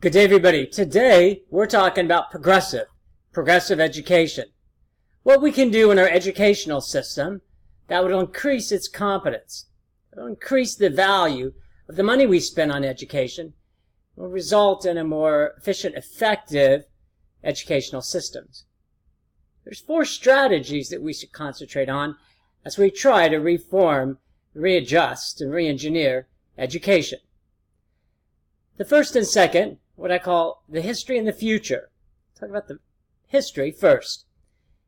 Good day, everybody. Today, we're talking about progressive education. What we can do in our educational system that will increase its competence, will increase the value of the money we spend on education, will result in a more efficient, effective educational systems. There's 4 strategies that we should concentrate on as we try to reform, readjust, and re-engineer education. The first and second, what I call the history and the future. Talk about the history first.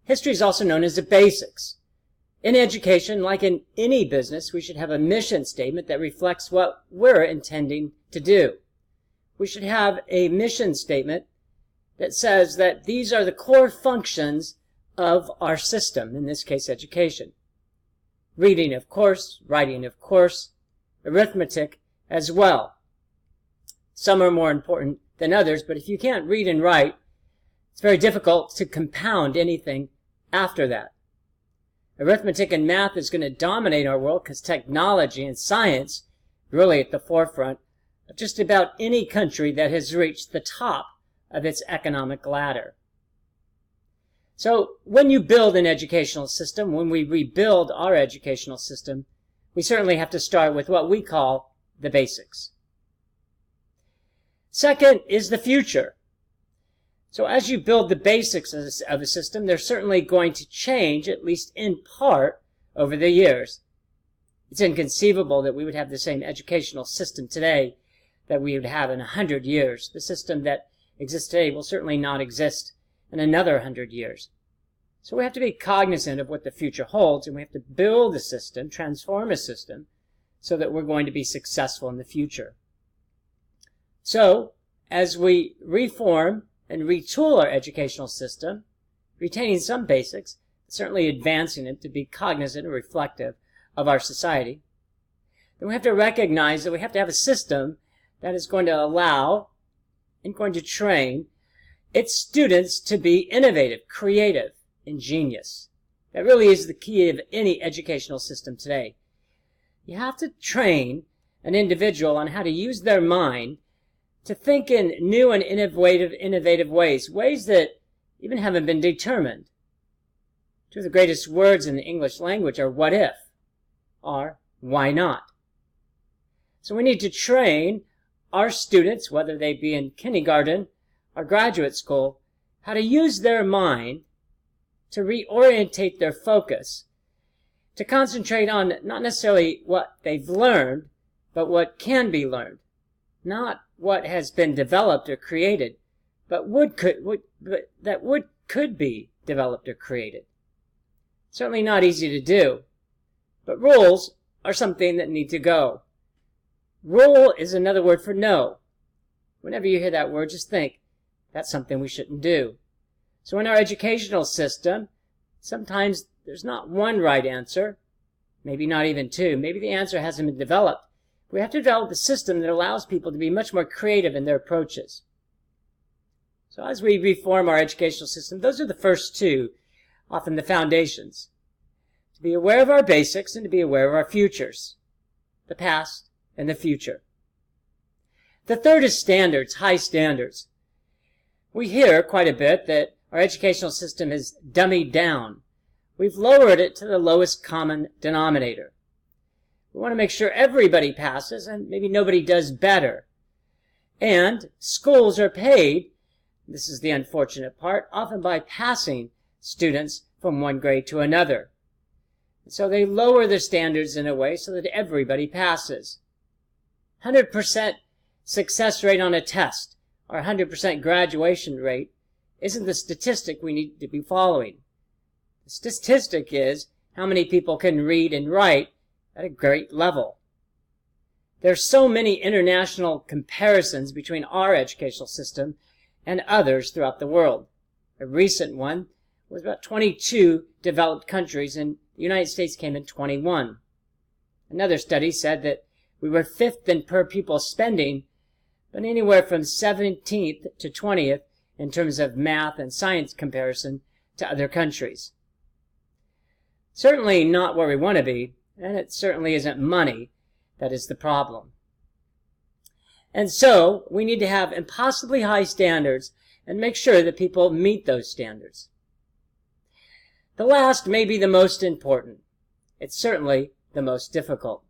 History is also known as the basics. In education, like in any business, we should have a mission statement that reflects what we're intending to do. We should have a mission statement that says that these are the core functions of our system, in this case education. Reading, of course, writing, of course, arithmetic as well. Some are more important than others, but if you can't read and write, it's very difficult to compound anything after that. Arithmetic and math is going to dominate our world because technology and science are really at the forefront of just about any country that has reached the top of its economic ladder. So when you build an educational system, when we rebuild our educational system, we certainly have to start with what we call the basics. Second is the future. So as you build the basics of a system, they're certainly going to change, at least in part, over the years. It's inconceivable that we would have the same educational system today that we would have in 100 years. The system that exists today will certainly not exist in another 100 years. So we have to be cognizant of what the future holds, and we have to build a system, transform a system, so that we're going to be successful in the future. So, as we reform and retool our educational system, retaining some basics, certainly advancing it to be cognizant and reflective of our society, then we have to recognize that we have to have a system that is going to allow and going to train its students to be innovative, creative, ingenious. That really is the key of any educational system today. You have to train an individual on how to use their mind to think in new and innovative ways that even haven't been determined. Two of the greatest words in the English language are what if, or why not. So we need to train our students, whether they be in kindergarten or graduate school, how to use their mind to reorientate their focus, to concentrate on not necessarily what they've learned, but what can be learned. Not what has been developed or created, but could be developed or created. Certainly not easy to do, but rules are something that need to go. Rule is another word for no. Whenever you hear that word, just think, that's something we shouldn't do. So in our educational system, sometimes there's not one right answer, maybe not even two. Maybe the answer hasn't been developed. We have to develop a system that allows people to be much more creative in their approaches. So as we reform our educational system, those are the first two, often the foundations. To be aware of our basics and to be aware of our futures, the past and the future. The third is standards, high standards. We hear quite a bit that our educational system is dummied down. We've lowered it to the lowest common denominator. We want to make sure everybody passes and maybe nobody does better. And schools are paid, this is the unfortunate part, often by passing students from one grade to another. So they lower the standards in a way so that everybody passes. 100% success rate on a test or 100% graduation rate isn't the statistic we need to be following. The statistic is how many people can read and write at a great level. There's so many international comparisons between our educational system and others throughout the world. A recent one was about 22 developed countries, and the United States came in 21. Another study said that we were 5th in per pupil spending, but anywhere from 17th to 20th in terms of math and science comparison to other countries. Certainly not where we want to be, and it certainly isn't money that is the problem. And so we need to have impossibly high standards and make sure that people meet those standards. The last may be the most important. It's certainly the most difficult.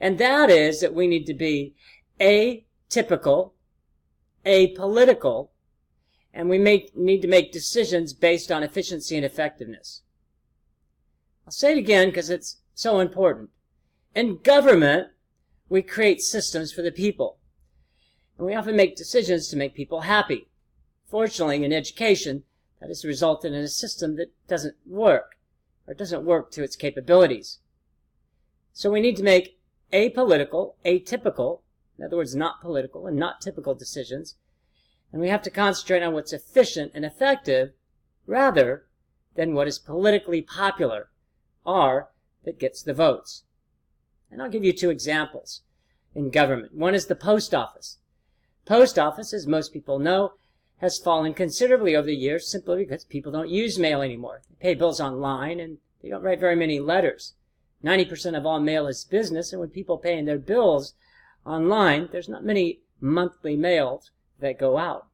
And that is that we need to be atypical, apolitical, and we need to make decisions based on efficiency and effectiveness. I'll say it again because it's so important. In government, we create systems for the people. And we often make decisions to make people happy. Fortunately, in education, that has resulted in a system that doesn't work, or doesn't work to its capabilities. So we need to make apolitical, atypical, in other words, not political and not typical decisions, and we have to concentrate on what's efficient and effective rather than what is politically popular, or that gets the votes. And I'll give you two examples in government. One is the post office. Post office, as most people know, has fallen considerably over the years simply because people don't use mail anymore. They pay bills online and they don't write very many letters. 90% of all mail is business, and when people pay their bills online, there's not many monthly mails that go out.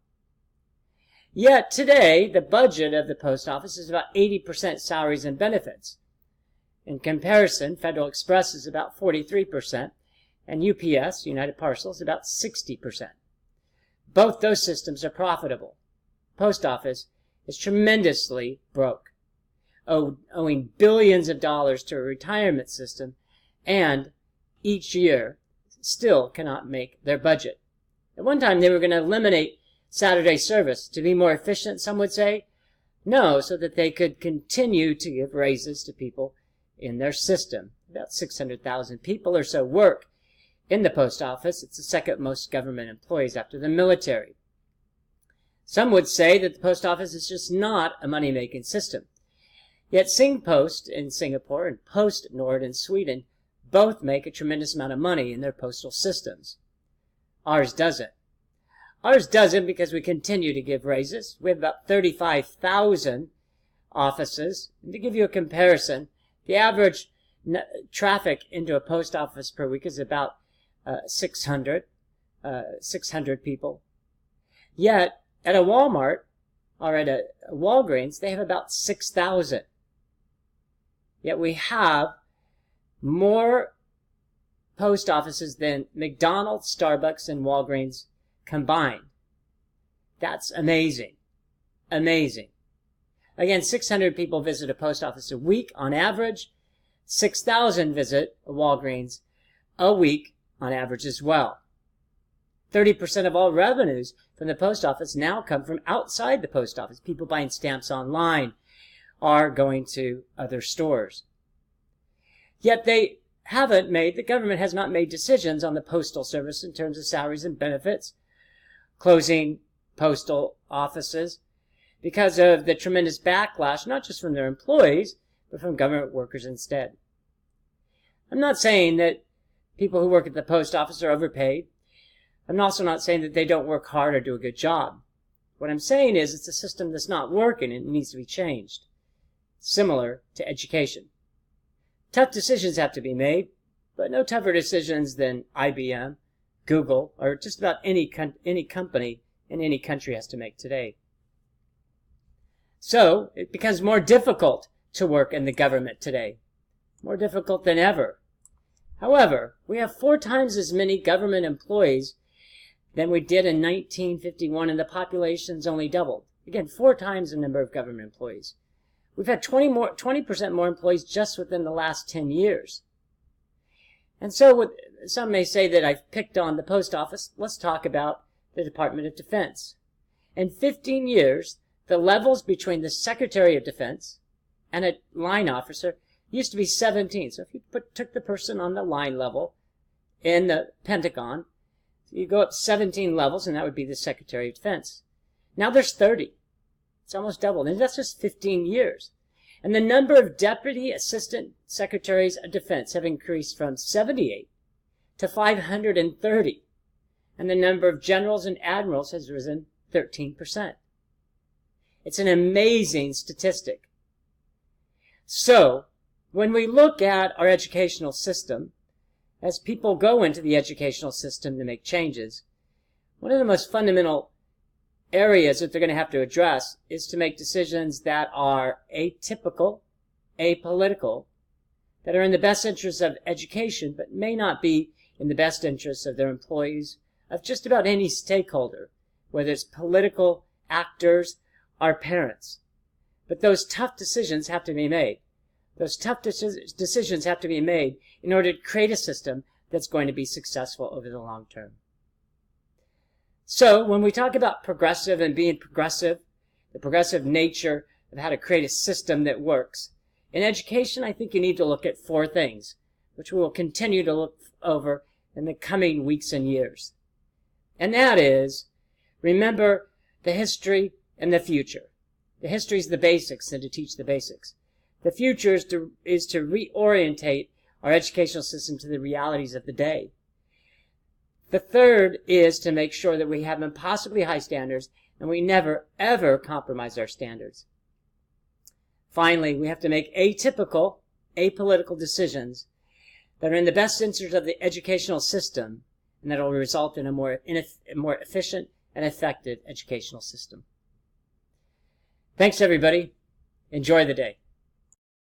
Yet today, the budget of the post office is about 80% salaries and benefits. In comparison, Federal Express is about 43%, and UPS, United Parcels, about 60%. Both those systems are profitable. Post office is tremendously broke, owing billions of dollars to a retirement system, and each year still cannot make their budget. At one time, they were going to eliminate Saturday service to be more efficient, some would say. No, so that they could continue to give raises to people in their system. About 600,000 people or so work in the post office. It's the second most government employees after the military. Some would say that the post office is just not a money-making system. Yet Singpost in Singapore and PostNord in Sweden both make a tremendous amount of money in their postal systems. Ours doesn't. Ours doesn't because we continue to give raises. We have about 35,000 offices. And to give you a comparison, the average traffic into a post office per week is about 600 people. Yet at a Walmart or at a Walgreens, they have about 6,000. Yet we have more post offices than McDonald's, Starbucks, and Walgreens combined. That's amazing. Amazing. Again, 600 people visit a post office a week on average. 6,000 visit a Walgreens a week on average as well. 30% of all revenues from the post office now come from outside the post office. People buying stamps online or going to other stores. Yet the government has not made decisions on the postal service in terms of salaries and benefits, closing postal offices, because of the tremendous backlash, not just from their employees, but from government workers instead. I'm not saying that people who work at the post office are overpaid. I'm also not saying that they don't work hard or do a good job. What I'm saying is it's a system that's not working and it needs to be changed. Similar to education. Tough decisions have to be made, but no tougher decisions than IBM, Google, or just about any company in any country has to make today. So it becomes more difficult to work in the government today. More difficult than ever. However, we have 4 times as many government employees than we did in 1951, and the population's only doubled. Again, 4 times the number of government employees. We've had 20% more employees just within the last 10 years. And so some may say that I've picked on the post office. Let's talk about the Department of Defense. In 15 years, the levels between the Secretary of Defense and a line officer used to be 17. So if you took the person on the line level in the Pentagon, you go up 17 levels, and that would be the Secretary of Defense. Now there's 30. It's almost doubled, and that's just 15 years. And the number of Deputy Assistant Secretaries of Defense have increased from 78 to 530. And the number of generals and admirals has risen 13%. It's an amazing statistic. So, when we look at our educational system, as people go into the educational system to make changes, one of the most fundamental areas that they're going to have to address is to make decisions that are atypical, apolitical, that are in the best interest of education, but may not be in the best interest of their employees, of just about any stakeholder, whether it's political actors or parents. But those tough decisions have to be made. Those tough decisions have to be made in order to create a system that's going to be successful over the long term. So when we talk about progressive and being progressive, the progressive nature of how to create a system that works, in education, I think you need to look at 4 things, which we will continue to look over in the coming weeks and years. And that is, remember the history and the future. The history is the basics and to teach the basics. The future is to reorientate our educational system to the realities of the day. The third is to make sure that we have impossibly high standards and we never, ever compromise our standards. Finally, we have to make atypical, apolitical decisions that are in the best interest of the educational system and that will result in a more efficient and effective educational system. Thanks, everybody. Enjoy the day.